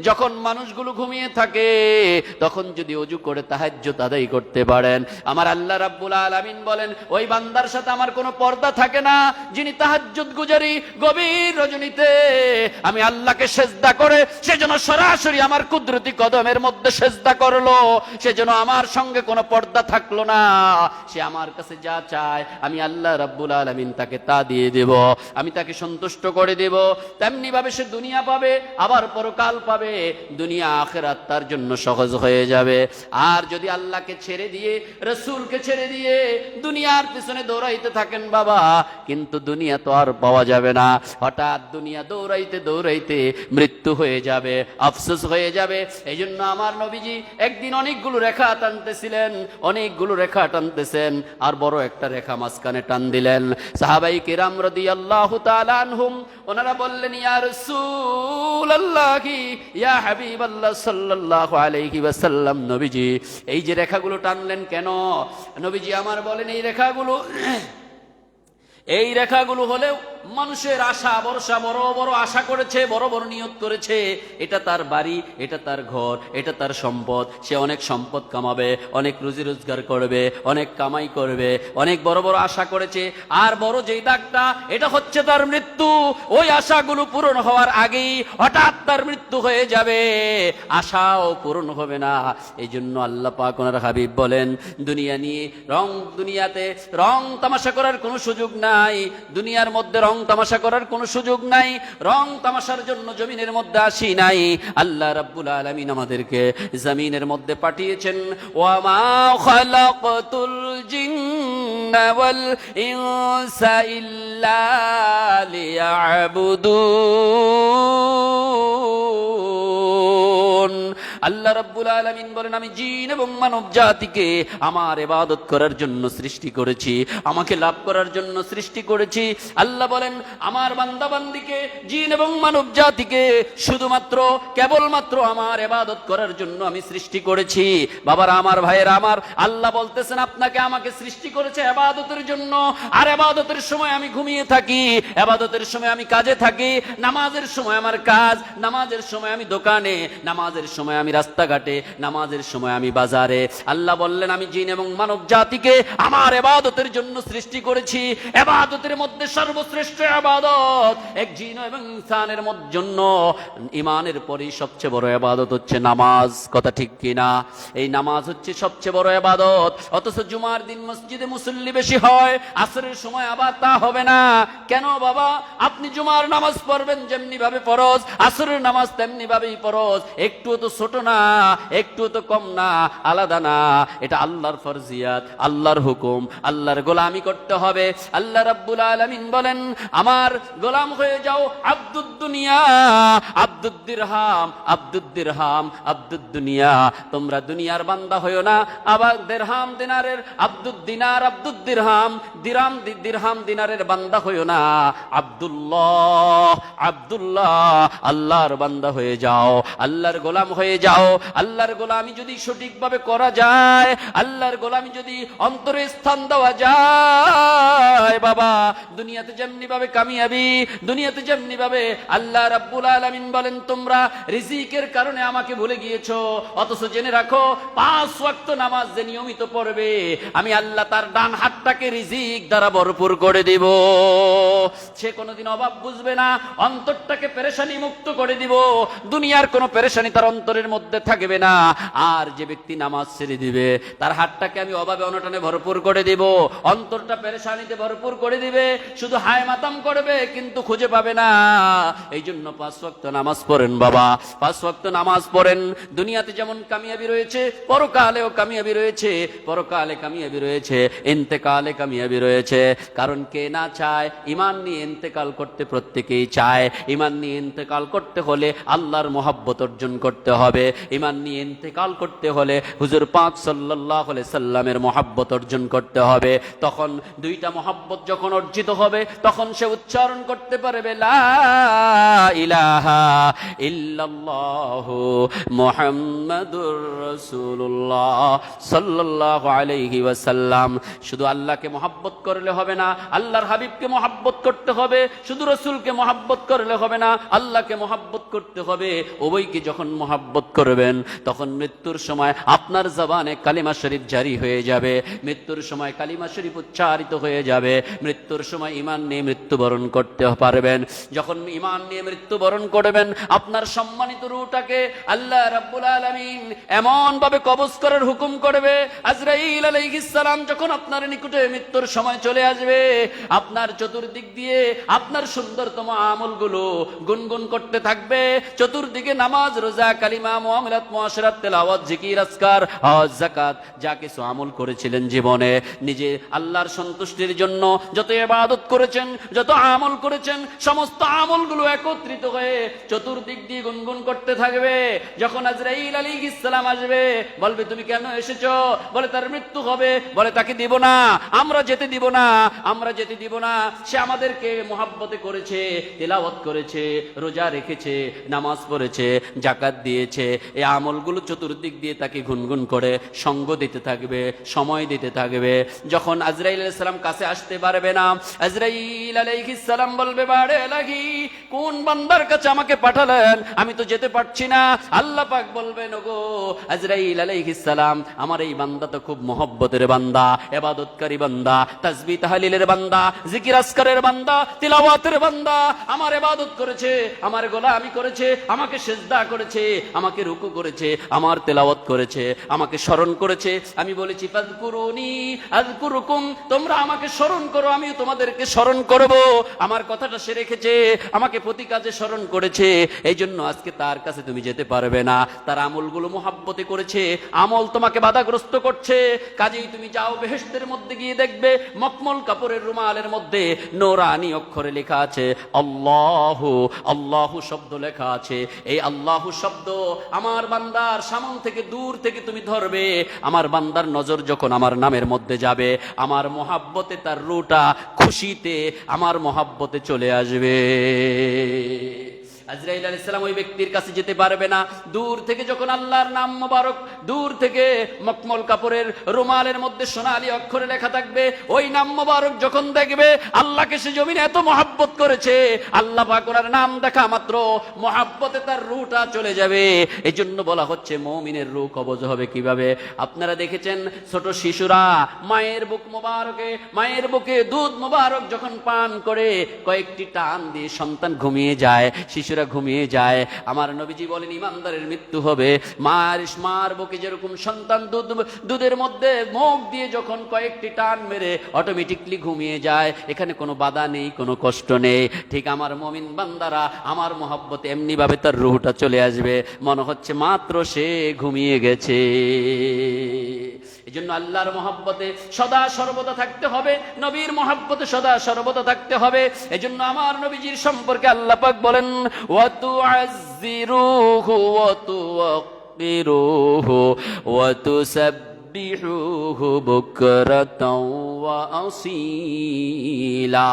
যখন মানুষগুলো ঘুমিয়ে থাকে, তখন যদি ওযু করে তাহাজ্জুদ আদায় করতে পারেন, আমার আল্লাহ রাব্বুল আলামিন বলেন, ওই বান্দার সাথে আমার কোনো পর্দা থাকে না, যিনি তাহাজ্জুদ গুজারি গভীর রজনীতে আমি আল্লাহকে সেজদা করে সেজন্য সরাসরি আমার কুদরতি কদমের মধ্যে সেজদা করলো, সেজন্য আমার সঙ্গে কোনো পর্দা থাকলো না। সে আমার কাছে যা চায় আমি আল্লাহ রাব্বুল আলামিন তাকে তা দিয়ে দেব, আমি তাকে সন্তুষ্ট করে দেব। তেমনি ভাবে সে দুনিয়া পাবে, আবার পরকাল পাবে, দুনিয়া আখিরাত তার জন্য সহজ হয়ে যাবে। আর যদি আল্লাহকে ছেড়ে দিয়ে, রাসূলকে ছেড়ে দিয়ে দুনিয়ার পিছনে দৌড়াইতে থাকেন বাবা, কিন্তু দুনিয়া তো আর পাওয়া যাবে না। হঠাৎ দুনিয়া দৌড়াইতে দৌড়াইতে মৃত্যু হয়ে যাবে, আফসোস হয়ে যাবে। এই জন্য আমার নবীজি একদিন অনেকগুলো রেখা টানতেছিলেন, অনেকগুলো রেখা টানতেছেন, আর বড় একটা রেখা মাঝখানে টান দিলেন। সাহাবাই কিরাম রাদিয়াল্লাহু তাআলা আনহুম ওনারা বললেন, ইয়া রাসূলুল্লাহি, ইয়া হাবিবাল্লাহ সাল্লাল্লাহু আলাইহি ওয়াসাল্লাম, নবীজি এই যে রেখাগুলো টানলেন কেন? নবীজি আমার বলেন, এই রেখাগুলো হলেও মানুষের আশা ভরসা, বড় বড় আশা করেছে, বড় বড় নিয়ত করেছে, এটা তার বাড়ি, এটা তার ঘর, এটা তার সম্পদ, সে অনেক সম্পদ কামাবে, অনেক রুজি রোজগার করবে, অনেক কামাই করবে, অনেক বড় বড় আশা করেছে। আর বড় যেই দাগটা, এটা হচ্ছে তার মৃত্যু। ওই আশাগুলো পূরণ হওয়ার আগেই হঠাৎ তার মৃত্যু হয়ে যাবে, আশাও পূরণ হবে না। এই জন্য আল্লাহ পাক ওনার হাবিব বলেন, দুনিয়াতে রং তামাশা করার কোনো সুযোগ নাই, দুনিয়ার মধ্যে রং তামাশা করার কোনো সুযোগ নাই, রং তামাশার জন্য জমিনের মধ্যে আসি নাই। আল্লাহ রাব্বুল আলামিন আমাদেরকে জমিনের মধ্যে পাঠিয়েছেন। ওয়া মা খালাকতুল জিন্না ওয়াল ইনসা ইল্লা লিয়াবুদুন। আল্লাহ রাব্বুল আলামিন বলেন, আমি জিন এবং মানব জাতিকে আমার ইবাদত করার জন্য সৃষ্টি করেছি, আমাকে লাভ করার জন্য সৃষ্টি করেছি। আল্লাহ বলেন, আমার বান্দা বান্দিকে, জিন এবং মানব জাতিকে শুধুমাত্র কেবলমাত্র আমার ইবাদত করার জন্য আমি সৃষ্টি করেছি। বাবারা আমার, ভাইয়েরা আমার, আল্লাহ বলতেছেন, আপনাকে আমাকে সৃষ্টি করেছে ইবাদতের জন্য। আর ইবাদতের সময় আমি ঘুমিয়ে থাকি, ইবাদতের সময় আমি কাজে থাকি, নামাজের সময় আমার কাজ, নামাজের সময় আমি দোকানে, নামাজের সময় আমি রাস্তাঘাটে, নামাজের সময় আমি বাজারে। আল্লাহ বললেন, আমি জিন এবং মানব জাতিকে আমার ইবাদতের জন্য সৃষ্টি করেছি। ইবাদতের মধ্যে সর্বশ্রেষ্ঠ ইবাদত এক জিন এবং ইনসানের জন্য, ঈমানের পরেই সবচেয়ে বড় ইবাদত হচ্ছে নামাজ। কথা ঠিক কিনা? এই নামাজ হচ্ছে সবচেয়ে বড় ইবাদত। অথচ জুমার দিন মসজিদে মুসল্লি বেশি হয়, আসরের সময় আবার তা হবে না। কেন বাবা? আপনি জুমার নামাজ পড়বেন যেমনি ভাবে ফরজ, আসরের নামাজ তেমনি ভাবেই ফরজ। একটু তো ছোট না, একটু তো কম না, আলাদা না। এটা আল্লাহর ফরজিয়াত, আল্লাহর হুকুম, আল্লাহর গোলামি করতে হবে। আল্লাহ রাব্বুল আলামিন বলেন, আমার গোলাম হয়ে যাও আব্দুদ দুনিয়া আব্দুদ দিরহাম, আব্দুদ দিরহাম আব্দুদ দুনিয়া। তোমরা দুনিয়ার বান্দা হইও না, আবার দিরহাম দিনারের আব্দুদ দিনার আব্দুদ দিরহাম দিরহাম দিনারের বান্দা হইও না। আব্দুল্লাহ আব্দুল্লাহ আল্লাহর বান্দা হয়ে যাও, আল্লাহর গোলাম হয়ে যাও। আল্লাহর গোলামি যদি সঠিকভাবে করা যায়, আল্লাহর গোলামি যদি অন্তরে স্থান দেওয়া যায়, বাবা দুনিয়াতে যেমনি ভাবে কামিয়াবি, দুনিয়াতে যেমনি ভাবে আল্লাহ রাব্বুল আলামিন বলেন, তোমরা রিজিকের কারণে আমাকে ভুলে গিয়েছো, অথচ জেনে রাখো 5 ওয়াক্ত নামাজ যে নিয়মিত পড়বে, আমি আল্লাহ তার ডান হাতটাকে রিজিক দ্বারা ভরপুর করে দিব। সে কোনোদিন অভাব বুঝবে না, অন্তরটাকে পেরেশানি মুক্ত করে দিব, দুনিয়ার কোনো পেরেশানি তার অন্তরের মধ্যে থাকবে না। আর যে ব্যক্তি নামাজ ছেড়ে দিবে, তার হাতটাকে আমি অভাবে অনটনে ভরপুর করে দিব, অন্তরটা পেরেশানিতে ভরপুর করে দিবে, শুধু হায় মাতাম করবে কিন্তু খুঁজে পাবে না। এই জন্য 5 ওয়াক্ত নামাজ পড়েন বাবা, 5 ওয়াক্ত নামাজ পড়েন। দুনিয়াতে যেমন কামিয়াবি রয়েছে, পরকালেও কামিয়াবি রয়েছে, পরকালে কামিয়াবি রয়েছে, ইন্তেকালে কামিয়াবি রয়েছে। কারণ কে না চায়? ঈমান নিয়ে ইন্তেকাল করতে প্রত্যেকেই চায়। ঈমান নিয়ে ইন্তেকাল করতে হলে আল্লাহর মহব্বত অর্জন করতে হবে। ঈমান নিয়ে ইন্তেকাল করতে হলে হুজুর পাক সাল্লাল্লাহু আলাইহি সাল্লামের মহব্বত অর্জন করতে হবে। তখন দুইটা মহব্বত যখন অর্জিত হবে, তখন সে উচ্চারণ করতে পারবে লা ইলাহা ইল্লাল্লাহু মুহাম্মাদুর রাসূলুল্লাহ সাল্লাল্লাহু আলাইহি ওয়াসাল্লাম। শুধু আল্লাহকে মহব্বত করলে হবে না, আল্লাহর হাবিবকে মহব্বত করতে হবে। শুধু রাসূলকে মহব্বত করলে হবে না, আল্লাহকে মহব্বত করতে হবে। উভয়কে যখন মহব্বত করবেন, তখন মৃত্যুর সময় আপনার জবানে কালিমা শরীফ জারি হয়ে যাবে, মৃত্যুর সময় কালিমা শরীফ উচ্চারিত হয়ে যাবে, মৃত্যুর সময় ঈমান নিয়ে মৃত্যুবরণ করতে পারবেন। যখন ঈমান নিয়ে মৃত্যুবরণ করবেন, আপনার সম্মানিত রূহটাকে আল্লাহ রাব্বুল আলামিন এমন ভাবে কবজ করার হুকুম করবে, আজরাইল আলাইহিস সালাম যখন আপনার নিকটে মৃত্যুর সময় চলে আসবে, আপনার চতুর্দিক দিয়ে আপনার সুন্দরতম আমলগুলো গুনগুন করতে থাকবে। চতুর্দিকে নামাজ, রোজা, কালিমা, মুআমালাত, মুআশারাত, তেলাওয়াত, জিকির, আজকার, হজ, যাকাত, যা কিছু আমল করেছিলেন জীবনে, নিজে আল্লাহর সন্তুষ্টির জন্য যত ইবাদত করেছেন, যত আমল করেছেন, সমস্ত আমলগুলো একত্রিত হয়ে চতুর্দিক দিয়ে গুনগুন করতে থাকবে। যখন আজরাইল আলাইহিস সালাম আসবে, বলবে তুমি কেন এসেছো? বলে তার মৃত্যু হবে। বলে তাকে দিব না, আমরা যেতে দিব না, আমরা যেতে দিব না। সে আমাদেরকে মহব্বতে করেছে, তেলাওয়াত করেছে, রোজা রেখেছে, নামাজ পড়েছে, যাকাত দিয়েছে। এই আমলগুলো চতুর্দিক দিয়ে তাকে গুনগুন করে সঙ্গ দিতে থাকবে, সময় দিতে থাকবে। যখন আজরাইল আলাইহিস সালাম কাছে আসতে পারবে না, আজরাইল আলাইহিস সালাম বলবে, বাড়ে লাগি কোন বান্দার কাছে আমাকে পাঠালেন, আমি তো যেতে পারছি না। আল্লাহ পাক বলবেন, ওগো আজরাইল আলাইহিস সালাম, আমার এই বান্দা তো খুব মহব্বতের বান্দা, ইবাদতকারী বান্দা, তাসবিহ তাহলিলের বান্দা, জিকির আজকারের বান্দা, তিলাওয়াতের বান্দা, আমার ইবাদত করেছে, আমার গোলামি করেছে, আমাকে সিজদা করেছে, আমাকে রুকু করেছে, আমার তেলাওয়াত করেছে, আমাকে স্মরণ করেছে। আমি বলেছি ফাযকুরুনি আযকুরুকুম, তোমরা আমাকে স্মরণ করো, আমিও তোমাদেরকে স্মরণ করব। আমার কথাটা সে রেখেছে, আমাকে প্রতি কাজে স্মরণ করেছে। এই জন্য আজকে তার কাছে তুমি যেতে পারবে না। তার আমলগুলো মুহাব্বতে করেছে, আমল তোমাকে বাধাগ্রস্ত করছে। কাজেই তুমি যাও বেহেশতের মধ্যে গিয়ে দেখবে মখমল কাপড়ের রুমালের মধ্যে নূরানি অক্ষরে লেখা আছে আল্লাহু, আল্লাহু শব্দ লেখা আছে। এই আল্লাহু শব্দ আমার বান্দার সামন থেকে দূর থেকে তুমি ধরবে। আমার বান্দার নজর যখন আমার নামের মধ্যে যাবে, আমার মহাব্বতে তার রুটা খুশিতে আমার মহাব্বতে চলে আসবে। আজরাইল আলাইহিস সালাম ওই ব্যক্তির কাছে যেতে পারবে না। দূর থেকে যখন আল্লাহর নাম মোবারক দূর থেকে মখমল কাপড়ের রুমালের মধ্যে সোনালী অক্ষরে লেখা থাকবে, ওই নাম মোবারক যখন দেখবে, আল্লাহকে সে জমিনে এত মহব্বত করেছে, আল্লাহ পাক ওনার নাম দেখা মাত্র মহব্বতে তার রূহটা চলে যাবে। এই জন্য বলা হচ্ছে মুমিনের রূহ কবজ হবে কিভাবে? আপনারা দেখেছেন ছোট শিশুরা মায়ের বুক মোবারকে, মায়ের বুকে দুধ মোবারক যখন পান করে কয়েকটি টান দিয়ে সন্তান ঘুমিয়ে যায়, শিশুরা পুরুষেরা ঘুমিয়ে যায়। আমার নবীজি বলেন ইমানদারের মৃত্যু হবে মার বুকে যেরকম সন্তান দুধের মধ্যে মুখ দিয়ে যখন কয়েকটি টান মেরে অটোমেটিকলি ঘুমিয়ে যায়, এখানে কোনো বাধা নেই, কোনো কষ্ট নেই, ঠিক আমার মুমিন বান্দারা আমার মহব্বতে এমনি ভাবে তার রূহটা চলে আসবে, মনে হচ্ছে মাত্র সে ঘুমিয়ে গেছে। এই জন্য আল্লাহর মহব্বতে সদা সর্বদা থাকতে হবে, নবীর মহব্বতে সদা সর্বদা থাকতে হবে। এই জন্য আমার নবীজির সম্পর্কে আল্লাহ পাক বলেন ওয়া তুআজ্জিরুহু ওয়া তুওয়াক্কিরুহু ওয়া তুসাব্বিহুহু বুকরাতাও ওয়া আসীলা।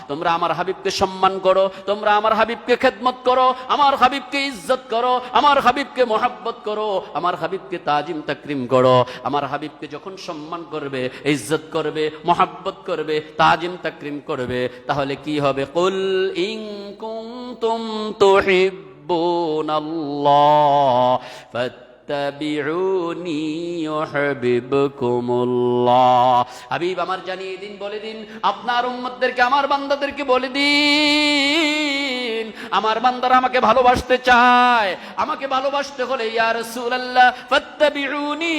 তোমরা আমার হাবিবকে সম্মান করো, তোমরা আমার হাবিবকে খেদমত করো, আমার হাবিবকে ইজ্জত করো, আমার হাবিবকে মহব্বত করো, আমার হাবিবকে তাজিম তাকরিম করো। আমার হাবিবকে যখন সম্মান করবে, ইজ্জত করবে, মহব্বত করবে, তাজিম তাকরিম করবে, তাহলে কি হবে? কুল ইন কুনতুম তুহিব্বুনাল্লাহ ফাত্তাবিউনি ইউহিব্বুকুমুল্লাহ। হাবিব আমার জানিয়ে দিন, বলে দিন আপনার উম্মতদেরকে, আমার বান্দাদেরকে বলে দিন আমার বান্দারা আমাকে ভালোবাসতে চায়। আমাকে ভালোবাসতে হলে ইয়া রাসূলুল্লাহ ফাত্তাবিউনি,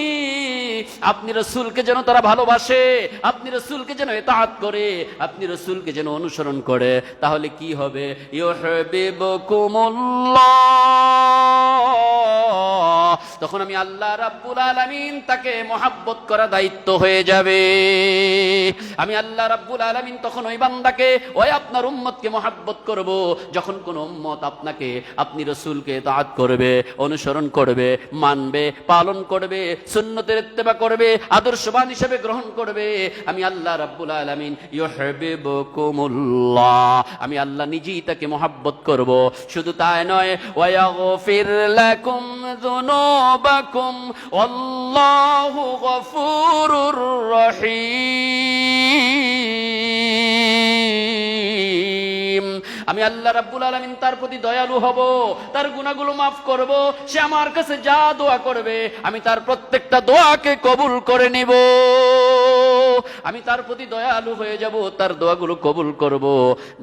আপনি রাসূলকে যেন তারা ভালোবাসে, আপনি রাসূলকে যেন ইতাআত করে, আপনি রাসূলকে যেন অনুসরণ করে, তাহলে কি হবে? ইউহিব্বুকুমুল্লাহ, তখন আমি আল্লাহ রাব্বুল আলামিন তাকে মহব্বত করা দায়িত্ব হয়ে যাবে। আমি আল্লাহ রাব্বুল আলামিন তখন ওই বান্দাকে, ওই আপনার উম্মতকে মহব্বত করব। যখন কোন উম্মত আপনাকে, আপনি রাসূলকে ইতাআত করবে, অনুসরণ করবে, মানবে, পালন করবে, সুন্নতের ইত্তেবা করবে, আদর্শবান হিসেবে গ্রহণ করবে, আমি আল্লাহ রাব্বুল আলামিন ইউহিব্বুকুমুল্লাহ, আমি আল্লাহ নিজেই তাকে মহব্বত করব। শুধু তাই নয়, ওয়া ইয়াগফির লাকুম যুনুবাকুম আল্লাহু গফুরুর রহিম। আমি আল্লাহ রাব্বুল আলামিন তার প্রতি দয়ালু হব, তার গুনাহগুলো মাফ করব। সে আমার কাছে যা দোয়া করবে আমি তার প্রত্যেকটা দোয়াকে কবুল করে নিব। আমি তার প্রতি দয়ালু হয়ে যাব, তার দোয়াগুলো কবুল করব।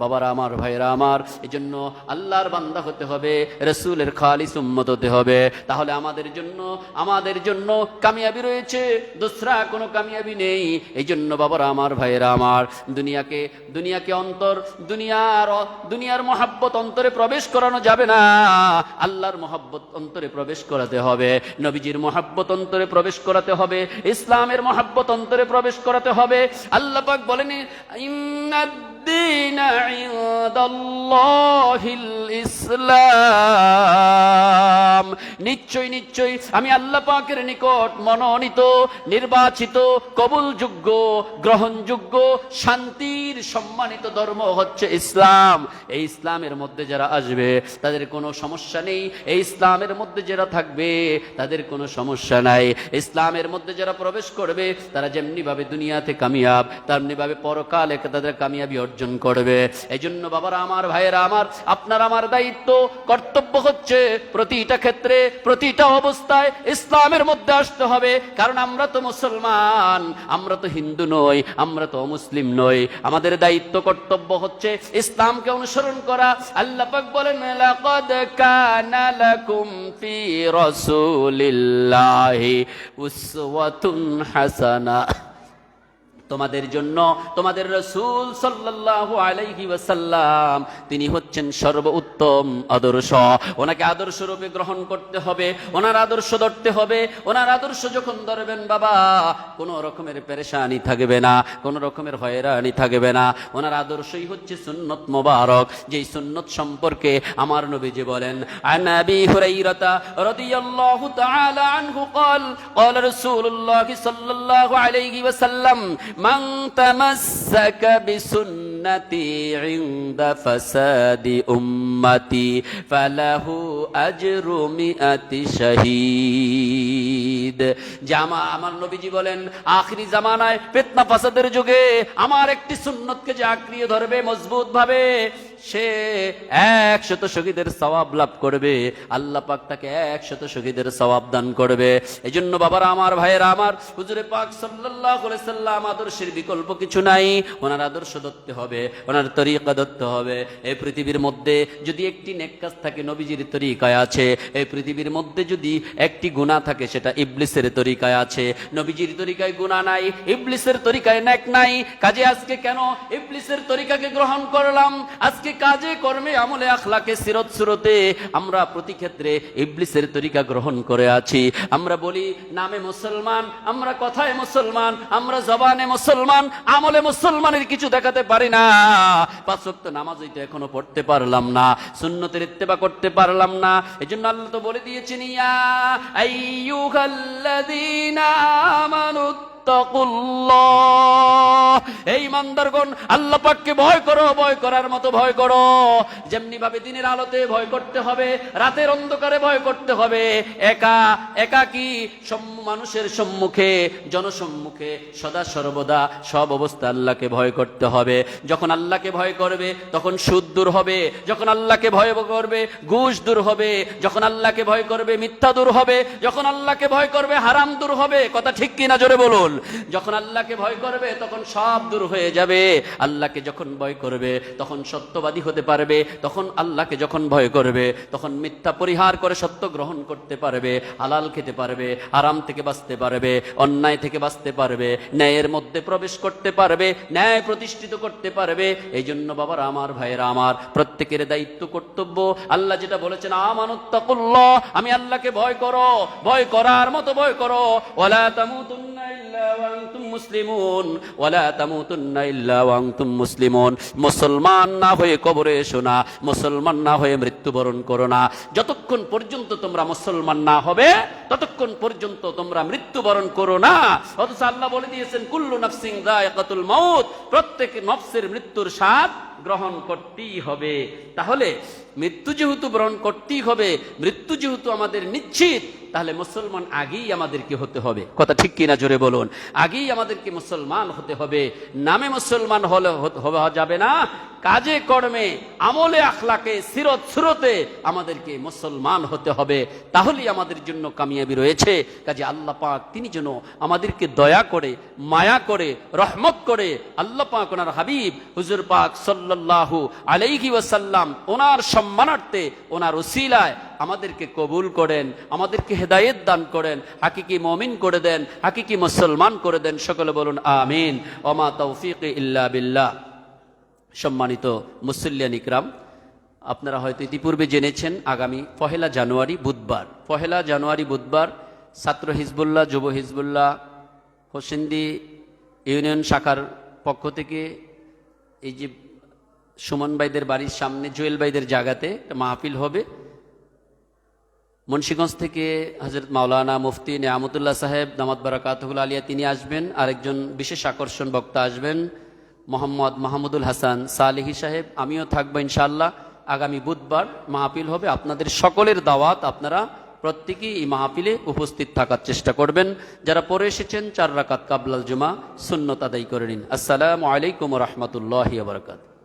বাবারা আমার, ভাইরা আমার, এজন্য আল্লাহর বান্দা হতে হবে, রাসূলের খালিস উম্মত হতে হবে। তাহলে আমাদের জন্য কামিয়াবি রয়েছে, দোসরা কোনো কামিয়াবি নেই। এই জন্য বাবারা আমার, ভাইরা আমার, দুনিয়াকে দুনিয়ার মহব্বত অন্তরে প্রবেশ করানো যাবে না। আল্লাহর মহব্বত অন্তরে প্রবেশ করাতে হবে, নবীজির মহব্বত অন্তরে প্রবেশ করাতে হবে, ইসলামের মহব্বত অন্তরে প্রবেশ করাতে হবে। আল্লাহ পাক বলেন ইন্নাদ-দীনা ইনদাল্লাহিল ইসলাম, নিশ্চয় আমি আল্লাহ পাকের নিকট মনোনীত, নির্বাচিত, কবুলযোগ্য, গ্রহণযোগ্য, শান্তির সম্মানিত ধর্ম হচ্ছে ইসলাম। এই ইসলামের মধ্যে যারা আসবে তাদের কোনো সমস্যা নেই, এই ইসলামের মধ্যে যারা থাকবে তাদের কোনো সমস্যা নাই। ইসলামের মধ্যে যারা প্রবেশ করবে তারা যেমনি ভাবে দুনিয়াতে কামিয়াব, তেমনি ভাবে পরকালে তাদের কামিয়াবি অর্জন করবে। এই জন্য বাবারা আমার, ভাইয়েরা আমার, আপনার আমার দায়িত্ব, কর্তব্য হচ্ছে প্রতিটা ক্ষেত্রে, প্রতিটা অবস্থায় ইসলামের মধ্যে আসতে হবে। কারণ আমরা তো মুসলমান, আমরা তো হিন্দু নই, আমরা তো মুসলিম নই। আমাদের দায়িত্ব, কর্তব্য হচ্ছে ইসলামকে অনুসরণ করা। আল্লাহ পাক বলেন লাকাদ কানা লাকুম ফি রাসূলিল্লাহি উসওয়াতুন হাসানাহ, তোমাদের জন্য তোমাদের রাসূল সাল্লাল্লাহু আলাইহি ওয়াসাল্লাম তিনি হচ্ছেন সর্বোত্তম আদর্শ। ওনাকে আদর্শ রূপে গ্রহণ করতে হবে, ওনার আদর্শ ধরতে হবে। ওনার আদর্শ যখন ধরবেন বাবা, কোনো রকমের পেরেশানি থাকবে না, কোনো রকমের হয়রানি থাকবে না। ওনার আদর্শই হচ্ছে সুন্নত মোবারক, যেই সুন্নত সম্পর্কে আমার নবীজি বলেন আন আবি হুরায়রা রাদিয়াল্লাহু তাআলা আনহু قال قال رسول الله صلى الله عليه وسلم من تمسك بسنتي عند فساد أمتي فله أجر 100 শহীদ। আমার নবীজি বলেন আখিরি জামানায় ফিতনা ফাসাদের যুগে আমার একটি সুন্নতকে যে আঁকড়িয়ে ধরবে মজবুত ভাবে, সে 100 শহীদের সওয়াব লাভ করবে। আল্লাহ পাক তাকে 100 শহীদের সওয়াব দান করবে। এই জন্য বাবারা আমার, ভাইয়েরা আমার, হুজুরে পাক সাল্লাল্লাহু আলাইহি সাল্লাম আদর্শের বিকল্প কিছু নাই। ওনার আদর্শ ধরতে হবে। হবে, ওনার তরিকা ধরতে হবে। এই পৃথিবীর মধ্যে যদি একটি নেক কাজ থাকে নবীজির তরিকায় আছে, এই পৃথিবীর মধ্যে যদি একটি গুনাহ থাকে সেটা ইবলিসের তরিকায় আছে। নবীজির তরিকায় গুনাহ নাই, ইবলিসের তরিকায় নেক নাই। কাজে আজকে কেন ইবলিসের তরিকাকে গ্রহণ করলাম? আজকে কাজে কর্মে আমলে আখলাকে সিরত সুরতে আমরা প্রতি ক্ষেত্রে ইবলিসের তরিকা গ্রহণ করে আছি। আমরা বলি নামে মুসলমান, আমরা কথায় মুসলমান, আমরা জবানে মুসলমান, আমলে মুসলমানের কিছু দেখাতে পারি না। 5 ওয়াক্ত নামাজই তো এখনো পড়তে পারলাম না, সুন্নতের ইত্তেবা করতে পারলাম না। এজন্য আল্লাহ তো বলে দিয়েছেন, ইয়া আইয়ুহাল্লাযীনা আমানু এই ইমানদারগণ আল্লাহ পাককে ভয় করো, ভয় করার মতো ভয় করো। যেমনি ভাবে দিনের আলোতে ভয় করতে হবে, রাতের অন্ধকারে ভয় করতে হবে, একাকী মানুষের সম্মুখে, জনসম্মুখে সদা সর্বদা সব অবস্থা আল্লাহকে ভয় করতে হবে। যখন আল্লাহকে ভয় করবে তখন সুদ দূর হবে, যখন আল্লাহকে ভয় করবে ঘুষ দূর হবে, যখন আল্লাহকে ভয় করবে মিথ্যা দূর হবে, যখন আল্লাহকে ভয় করবে হারাম দূর হবে। কথা ঠিক কিনা জোরে বলুন। যখন আল্লাহকে ভয় করবে তখন সব দূর হয়ে যাবে। আল্লাহকে যখন ভয় করবে তখন সত্যবাদী হতে পারবে, তখন আল্লাহকে যখন ভয় করবে তখন মিথ্যা পরিহার করে সত্য গ্রহণ করতে পারবে, হালাল খেতে পারবে, আরাম থেকে বাঁচতে পারবে, অন্যায় থেকে বাঁচতে পারবে, ন্যায়ের মধ্যে প্রবেশ করতে পারবে, ন্যায় প্রতিষ্ঠিত করতে পারবে। এই জন্য বাবারা আমার, ভাইয়েরা আমার, প্রত্যেকের দায়িত্ব কর্তব্য, আল্লাহ যেটা বলেছেন আমানুত্তাকুল্লাহ, আমি আল্লাহকে ভয় করো, ভয় করার মতো ভয় করো। ওয়ালা তামুতুন্না ইল্লা ওয়া আনতুম মুসলিমুন, ওয়ালা তামুতুন্না ইল্লা ওয়া আনতুম মুসলিমুন। মুসলমান না হয়ে কবরে এসো না, মুসলমান না হয়ে মৃত্যুবরণ করো না। যতক্ষণ পর্যন্ত তোমরা মুসলমান না হবে ততক্ষণ পর্যন্ত তোমরা মৃত্যুবরণ করো না। অথচ আল্লাহ বলে দিয়েছেন কুল্লু নাফসিন যায়কাতুল মাউত, প্রত্যেক নফসের মৃত্যুর স্বাদ গ্রহণ করতেই হবে। তাহলে মৃত্যু যেহেতু গ্রহণ করতেই হবে, মৃত্যু যেহেতু আমাদের নিশ্চিত, তাহলে মুসলমান আগেই আমাদেরকে হতে হবে। কথা ঠিক কিনা জোরে বলুন। আগেই আমাদেরকে মুসলমান হতে হবে। নামে মুসলমান হলে হওয়া যাবে না, কাজে কর্মে আমলে আখলাকে সিরত সুরতে আমাদেরকে মুসলমান হতে হবে। তাহলেই আমাদের জন্য কামিয়াবি রয়েছে। কাজে আল্লাহ পাক তিনি যেন আমাদেরকে দয়া করে, মায়া করে, রহমত করে, আল্লাহ পাক ওনার হাবিব হুজুর পাক সাল্লাল্লাহু আলাইহি ওয়াসাল্লাম ওনার সম্মানার্থে, ওনার উসিলায় আমাদেরকে কবুল করেন, আমাদেরকে হেদায়েত দান করেন, হাকিকি মুমিন করে দেন, হাকিকি মুসলমান করে দেন। সকলে বলুন আমিন। ওমা তৌফিক ইল্লা বিল্লাহ। সম্মানিত মুসল্লিয়ান ইকরাম, আপনারা হয়তো ইতিপূর্বে জেনেছেন আগামী 1 জানুয়ারি বুধবার, 1 জানুয়ারি বুধবার ছাত্র হিজবুল্লাহ, যুব হিজবুল্লাহ হোসেন্দি ইউনিয়ন শাখার পক্ষ থেকে এই যে সুমন ভাইদের বাড়ির সামনে জুয়েল ভাইদের জায়গাতে একটা মাহফিল হবে। মুন্সিগঞ্জ থেকে হযরত মাওলানা মুফতি নিয়ামতুল্লাহ সাহেব দামাত বারাকাতুহুল আলিয়া তিনি আসবেন। আরেকজন বিশেষ আকর্ষণ বক্তা আসবেন মোহাম্মদ মাহমুদুল হাসান সালেহি সাহেব। আমিও থাকবো ইনশাআল্লাহ। আগামী বুধবার মাহফিল হবে। আপনাদের সকলের দাওয়াত, আপনারা প্রত্যেকেই এই মাহফিলে উপস্থিত থাকার চেষ্টা করবেন। যারা পরে এসেছেন 4 রাকাত কাবলাল জুমা সুন্নত আদায় করে নিন। আসসালামু আলাইকুম ওয়া রাহমাতুল্লাহি ওয়া বারাকাতুহু।